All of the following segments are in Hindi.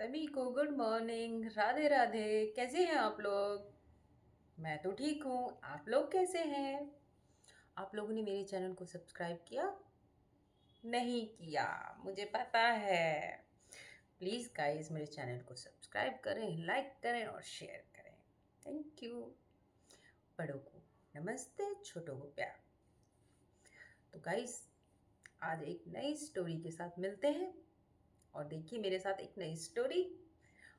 सभी को गुड मॉर्निंग, राधे राधे। कैसे हैं आप लोग? मैं तो ठीक हूँ। आप लोग कैसे हैं? आप लोगों ने मेरे चैनल को सब्सक्राइब किया? नहीं किया, मुझे पता है। प्लीज़ गाइस मेरे चैनल को सब्सक्राइब करें, लाइक करें और शेयर करें। Thank you. बड़ों को नमस्ते, छोटों को प्यार। तो गाइस आज एक नई स्टोरी के साथ मिलते हैं और देखिए मेरे साथ एक नई स्टोरी।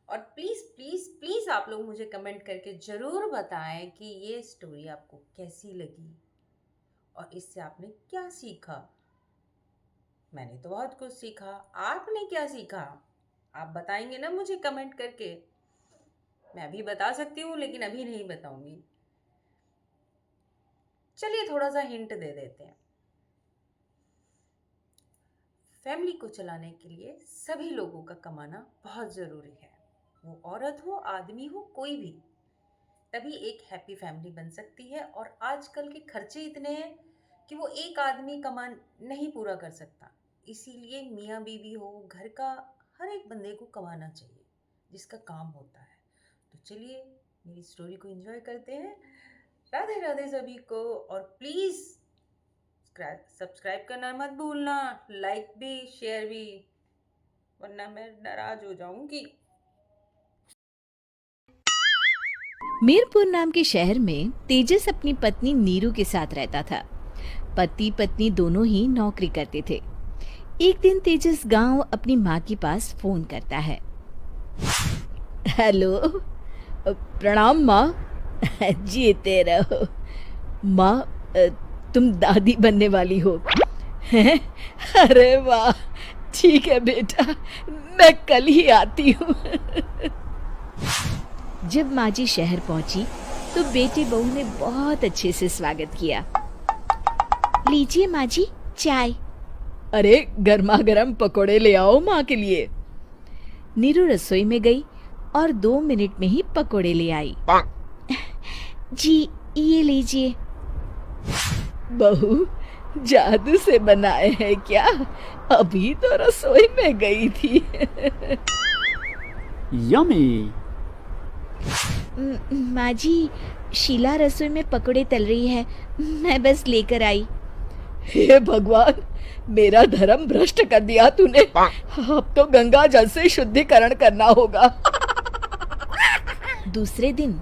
और प्लीज़ प्लीज़ प्लीज़ आप लोग मुझे कमेंट करके ज़रूर बताएं कि ये स्टोरी आपको कैसी लगी और इससे आपने क्या सीखा। मैंने तो बहुत कुछ सीखा, आपने क्या सीखा? आप बताएंगे ना मुझे कमेंट करके। मैं भी बता सकती हूँ लेकिन अभी नहीं बताऊंगी। चलिए थोड़ा सा हिंट दे देते हैं। फैमिली को चलाने के लिए सभी लोगों का कमाना बहुत ज़रूरी है। वो औरत हो, आदमी हो, कोई भी, तभी एक हैप्पी फैमिली बन सकती है। और आजकल के खर्चे इतने हैं कि वो एक आदमी कमा नहीं पूरा कर सकता। इसीलिए मियाँ बीवी हो, घर का हर एक बंदे को कमाना चाहिए जिसका काम होता है। तो चलिए मेरी स्टोरी को एंजॉय करते हैं। राधे राधे सभी को। और प्लीज़ सब्सक्राइब करना मत भूलना, लाइक भी शेयर भी, वरना मैं नाराज हो जाऊंगी। मीरपुर नाम के शहर में तेजस अपनी पत्नी नीरू के साथ रहता था। पति पत्नी दोनों ही नौकरी करते थे। एक दिन तेजस गांव अपनी माँ के पास फोन करता है। हेलो, प्रणाम माँ। जीते रहो माँ। तुम दादी बनने वाली हो हैं? अरे वाह, ठीक है बेटा, मैं कल ही आती हूँ। जब माँ जी शहर पहुंची तो बेटी बहू ने बहुत अच्छे से स्वागत किया। लीजिए माँ जी, चाय। अरे गर्मा गर्म पकोड़े ले आओ माँ के लिए। नीरू रसोई में गई और 2 मिनट में ही पकोड़े ले आई। जी ये लीजिए। बहू जादू से बनाए हैं क्या? अभी तो रसोई में गई थी। यम्मी। माँ जी, शीला रसोई में पकोड़े तल रही है, मैं बस लेकर आई। हे भगवान, मेरा धर्म भ्रष्ट कर दिया तूने। अब तो गंगा जल से शुद्धिकरण करना होगा। दूसरे दिन,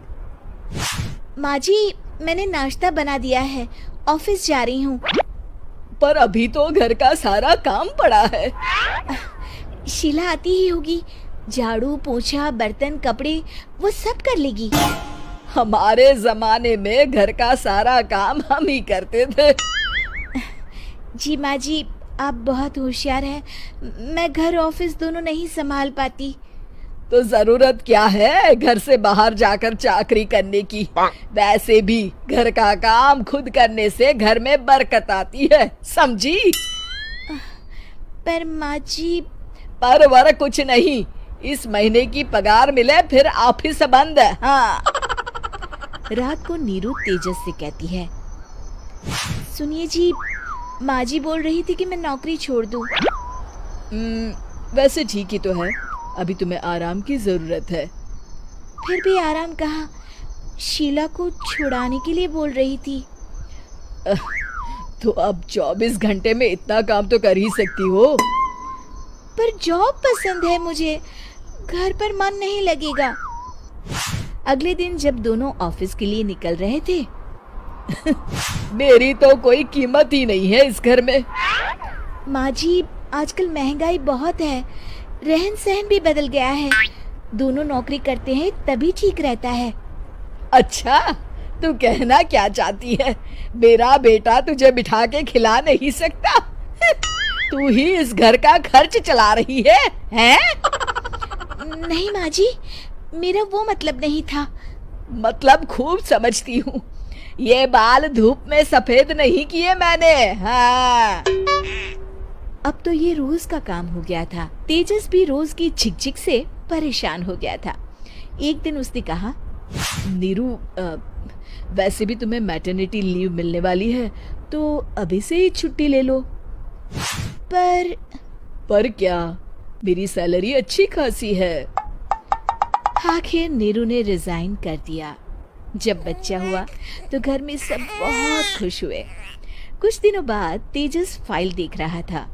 माँ जी मैंने नाश्ता बना दिया है, ऑफिस जा रही हूँ। पर अभी तो घर का सारा काम पड़ा है। शीला आती ही होगी, झाड़ू पोछा बर्तन कपड़े वो सब कर लेगी। हमारे जमाने में घर का सारा काम हम ही करते थे। जी माँ जी, आप बहुत होशियार हैं, मैं घर ऑफिस दोनों नहीं संभाल पाती। तो जरूरत क्या है घर से बाहर जाकर चाकरी करने की? वैसे भी घर का काम खुद करने से घर में बरकत आती है, समझी? पर माँ जी। पर वर कुछ नहीं, इस महीने की पगार मिले फिर ऑफिस बंद है। हाँ। रात को नीरू तेजस से कहती है, सुनिए जी, माँ जी बोल रही थी कि मैं नौकरी छोड़ दूं। वैसे ठीक ही तो है, अभी तुम्हें आराम की जरूरत है। फिर भी आराम कहाँ, शीला को छुड़ाने के लिए बोल रही थी। तो अब 24 घंटे में इतना काम तो कर ही सकती हो। पर जॉब पसंद है मुझे, घर पर मन नहीं लगेगा। अगले दिन जब दोनों ऑफिस के लिए निकल रहे थे, मेरी तो कोई कीमत ही नहीं है इस घर में। माँ जी, आजकल महंगाई बहुत है, रहन सहन भी बदल गया है, दोनों नौकरी करते हैं तभी ठीक रहता है। अच्छा, तू कहना क्या चाहती है? मेरा बेटा तुझे बिठा के खिला नहीं सकता? तू ही इस घर का खर्च चला रही है, हैं? नहीं माँ जी, मेरा वो मतलब नहीं था। मतलब खूब समझती हूँ, ये बाल धूप में सफेद नहीं किए मैंने। हाँ। अब तो ये रोज का काम हो गया था। तेजस भी रोज की झिकझिक से परेशान हो गया था। एक दिन उसने कहा, नीरू, वैसे भी तुम्हें मैटरनिटी लीव मिलने वाली है, तो अभी से ही छुट्टी ले लो। पर क्या? मेरी सैलरी अच्छी खासी है। आखिर नीरू ने रिजाइन कर दिया। जब बच्चा हुआ तो घर में सब बहुत खुश हुए। कुछ दिनों बाद तेजस फाइल देख रहा था।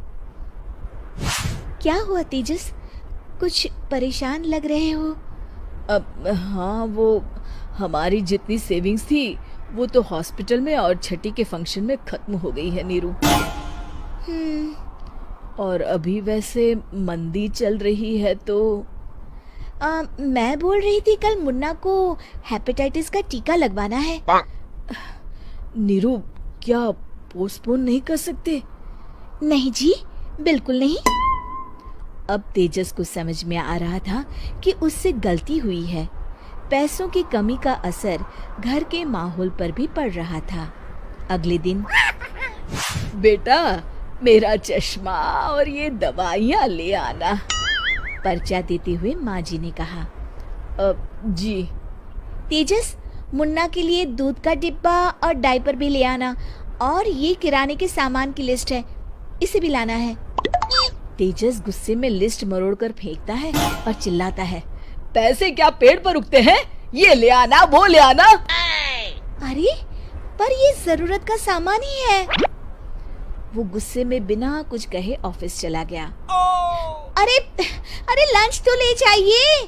क्या हुआ तेजस, कुछ परेशान लग रहे हो? अब हाँ, वो हमारी जितनी सेविंग्स थी वो तो हॉस्पिटल में और छठी के फंक्शन में खत्म हो गई है नीरू। और अभी वैसे मंदी चल रही है तो मैं बोल रही थी कल मुन्ना को हेपेटाइटिस का टीका लगवाना है। नीरू, क्या पोस्टपोन नहीं कर सकते? नहीं जी, बिल्कुल नहीं। अब तेजस को समझ में आ रहा था कि उससे गलती हुई है। पैसों की कमी का असर घर के माहौल पर भी पड़ रहा था। अगले दिन, बेटा मेरा चश्मा और ये दवाइयाँ ले आना, पर्चा देते हुए माँ जी ने कहा। जी। तेजस, मुन्ना के लिए दूध का डिब्बा और डायपर भी ले आना, और ये किराने के सामान की लिस्ट है, इसे भी लाना है। तेजस गुस्से में लिस्ट मरोड़कर फेंकता है और चिल्लाता है, पैसे क्या पेड़ पर उगते हैं? ये ले आना, वो ले आना। अरे पर ये जरूरत का सामान ही है। वो गुस्से में बिना कुछ कहे ऑफिस चला गया। अरे अरे लंच तो ले जाइए।